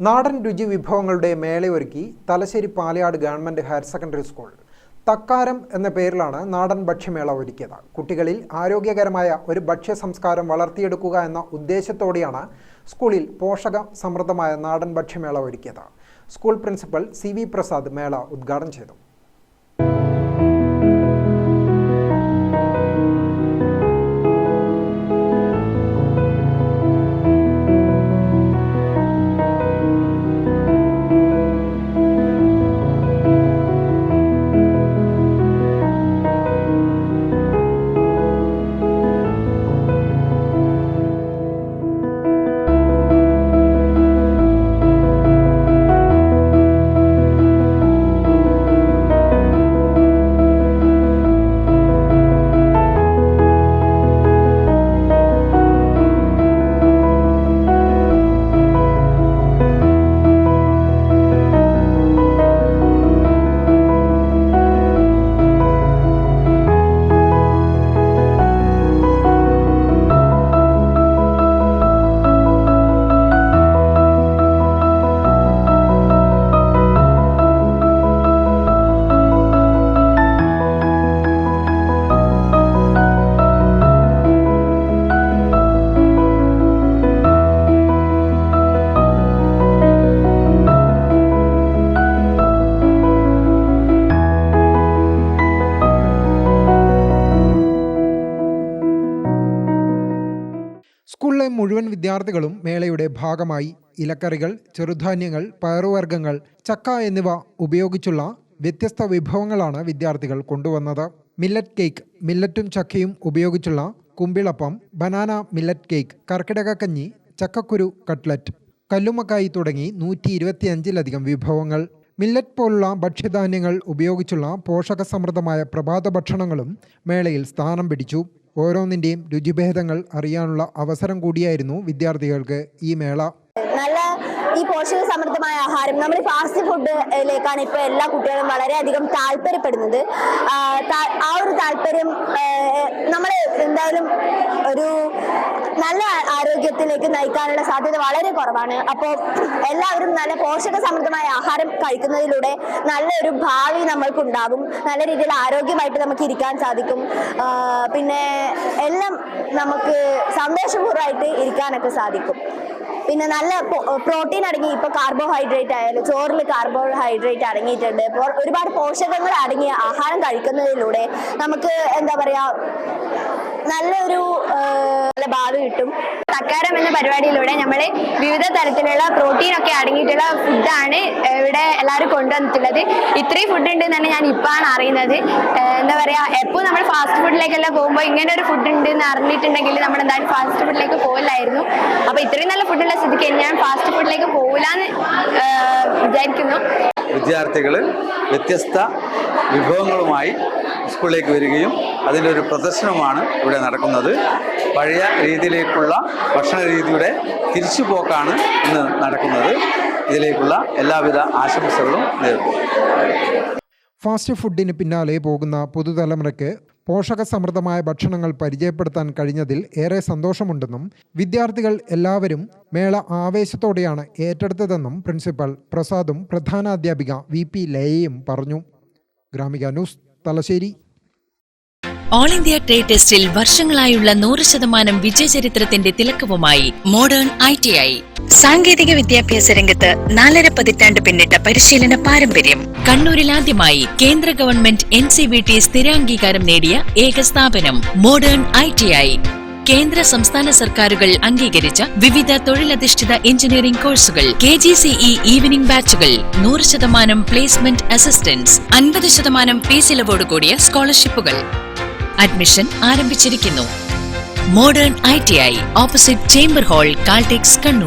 നാടൻ രുചി വിഭവങ്ങളുടെ മേളയൊരുക്കി Thalassery Palayad government higher secondary school Thakkaram എന്ന പേരിലാണ് നാടൻ ഭക്ഷ്യമേള ഒരുക്കിയത്. കുട്ടികളിൽ ആരോഗ്യകരമായ ഒരു ഭക്ഷ്യ സംസ്കാരം വളർത്തിയെടുക്കുക എന്ന ഉദ്ദേശത്തോടെയാണ് സ്കൂളിൽ പോഷക സമൃദ്ധമായ നാടൻ ഭക്ഷ്യമേള ഒരുക്കിയത്. സ്കൂൾ പ്രിൻസിപ്പൽ CV പ്രസാദ് മേള ഉദ്ഘാടനം ചെയ്തു. സ്കൂളിലെ മുഴുവൻ വിദ്യാർത്ഥികളും മേളയുടെ ഭാഗമായി. ഇലക്കറികൾ, ചെറുധാന്യങ്ങൾ, പയറുവർഗ്ഗങ്ങൾ, ചക്ക എന്നിവ ഉപയോഗിച്ചുള്ള വ്യത്യസ്ത വിഭവങ്ങളാണ് വിദ്യാർത്ഥികൾ കൊണ്ടുവന്നത്. മില്ലറ്റ് കേക്ക്, മില്ലറ്റും ചക്കയും ഉപയോഗിച്ചുള്ള കുമ്പിളപ്പം, ബനാന മില്ലറ്റ് കേക്ക്, കർക്കിടകക്കഞ്ഞി, ചക്കക്കുരു കട്ട്ലറ്റ്, കല്ലുമ്മക്കായി തുടങ്ങി 125-ലധികം വിഭവങ്ങൾ. മില്ലറ്റ് പോലുള്ള ഭക്ഷ്യധാന്യങ്ങൾ ഉപയോഗിച്ചുള്ള പോഷകസമൃദ്ധമായ പ്രഭാത ഭക്ഷണങ്ങളും മേളയിൽ സ്ഥാനം പിടിച്ചു. ഓരോന്നിൻ്റെയും രുചിഭേദങ്ങൾ അറിയാനുള്ള അവസരം കൂടിയായിരുന്നു വിദ്യാർത്ഥികൾക്ക് ഈ മേള. നല്ല ഈ പോഷക സമൃദ്ധമായ ആഹാരം, നമ്മൾ ഫാസ്റ്റ് ഫുഡിലേക്കാണ് ഇപ്പോൾ എല്ലാ കുട്ടികളും വളരെയധികം താല്പര്യപ്പെടുന്നത്. ആ ഒരു താല്പര്യം നമ്മളെ എന്തായാലും ഒരു നല്ല ആരോഗ്യത്തിലേക്ക് നയിക്കാനുള്ള സാധ്യത വളരെ കുറവാണ്. അപ്പോൾ എല്ലാവരും നല്ല പോഷക സമൃദ്ധമായ ആഹാരം കഴിക്കുന്നതിലൂടെ നല്ലൊരു ഭാവി നമ്മൾക്കുണ്ടാകും. നല്ല രീതിയിൽ ആരോഗ്യമായിട്ട് നമുക്ക് ഇരിക്കാൻ സാധിക്കും. പിന്നെ എല്ലാം നമുക്ക് സന്തോഷപൂർവ്വമായിട്ട് ഇരിക്കാനൊക്കെ സാധിക്കും. പിന്നെ നല്ല പ്രോട്ടീൻ അടങ്ങി, ഇപ്പോൾ കാർബോഹൈഡ്രേറ്റ് ആയാലും ചോറിൽ കാർബോഹൈഡ്രേറ്റ് അടങ്ങിയിട്ടുണ്ട്. ഒരുപാട് പോഷകങ്ങൾ അടങ്ങിയ ആഹാരം കഴിക്കുന്നതിലൂടെ നമുക്ക് എന്താ പറയുക, നല്ലൊരു ഭാവി കിട്ടും. തക്കാരം എന്ന പരിപാടിയിലൂടെ നമ്മൾ വിവിധ തരത്തിലുള്ള പ്രോട്ടീൻ ഒക്കെ അടങ്ങിയിട്ടുള്ള ഫുഡാണ് ഇവിടെ എല്ലാവരും കൊണ്ടുവന്നിട്ടുള്ളത്. ഇത്രയും ഫുഡ് ഉണ്ട് തന്നെ ഞാൻ ഇപ്പോഴാണ് അറിയുന്നത്. എന്താ പറയുക, എപ്പോൾ നമ്മൾ ഫാസ്റ്റ് ഫുഡിലേക്കെല്ലാം പോകുമ്പോൾ ഇങ്ങനെ ഒരു ഫുഡ് ഉണ്ട് എന്ന് അറിഞ്ഞിട്ടുണ്ടെങ്കിൽ നമ്മൾ എന്തായാലും ഫാസ്റ്റ് ഫുഡിലേക്ക് പോകില്ലായിരുന്നു. അപ്പോൾ ഇത്രയും നല്ല ഫുഡുള്ള സ്ഥിതിക്ക് ഞാൻ ഫാസ്റ്റ് ഫുഡിലേക്ക് പോകില്ലാന്ന് വിചാരിക്കുന്നു. വിദ്യാർത്ഥികൾ വ്യത്യസ്ത വിഭവങ്ങളുമായി സ്കൂളിലേക്ക് വരികയും അതിൻ്റെ ഒരു പ്രദർശനമാണ് ഇവിടെ നടക്കുന്നത്. പഴയ രീതിയിലേക്കുള്ള ഭക്ഷണ രീതിയുടെ തിരിച്ചുപോക്കാണ് ഇന്ന് നടക്കുന്നത്. ഇതിലേക്കുള്ള എല്ലാവിധ ആശംസകളും നേരുന്നു. ഫാസ്റ്റ് ഫുഡിന് പിന്നാലെ പോകുന്ന പുതുതലമുറയ്ക്ക് പോഷകസമൃദ്ധമായ ഭക്ഷണങ്ങൾ പരിചയപ്പെടുത്താൻ കഴിഞ്ഞതിൽ ഏറെ സന്തോഷമുണ്ടെന്നും വിദ്യാർത്ഥികൾ എല്ലാവരും മേള ആവേശത്തോടെയാണ് ഏറ്റെടുത്തതെന്നും പ്രിൻസിപ്പൽ പ്രസാദും പ്രധാനാധ്യാപിക VP ലയയും പറഞ്ഞു. Gramika news, Thalassery. All India trade ടെസ്റ്റിൽ വർഷങ്ങളായുള്ള 100% വിജയചരിത്രത്തിന്റെ തിലക്കവുമായി മോഡേൺ ITI. സാങ്കേതിക വിദ്യാഭ്യാസ രംഗത്ത് 4.5 പതിറ്റാണ്ട് പിന്നിട്ട പരിശീലന പാരമ്പര്യം. കണ്ണൂരിൽ ആദ്യമായി കേന്ദ്ര ഗവൺമെന്റ് NCVT സ്ഥിരാംഗീകാരം നേടിയ ഏക സ്ഥാപനം മോഡേൺ ITI. കേന്ദ്ര സംസ്ഥാന സർക്കാരുകൾ അംഗീകരിച്ച വിവിധ തൊഴിലധിഷ്ഠിത എഞ്ചിനീയറിംഗ് കോഴ്സുകൾ, KGCE ഈവനിംഗ് ബാച്ചുകൾ, 100% പ്ലേസ്മെന്റ് അസിസ്റ്റൻസ്, 50% ഫീസ് ഇളവോട് കൂടിയ സ്കോളർഷിപ്പുകൾ. അഡ്മിഷൻ ആരംഭിച്ചിരിക്കുന്നു. Modern ITI, opposite chamber hall, Caltex, Kannur.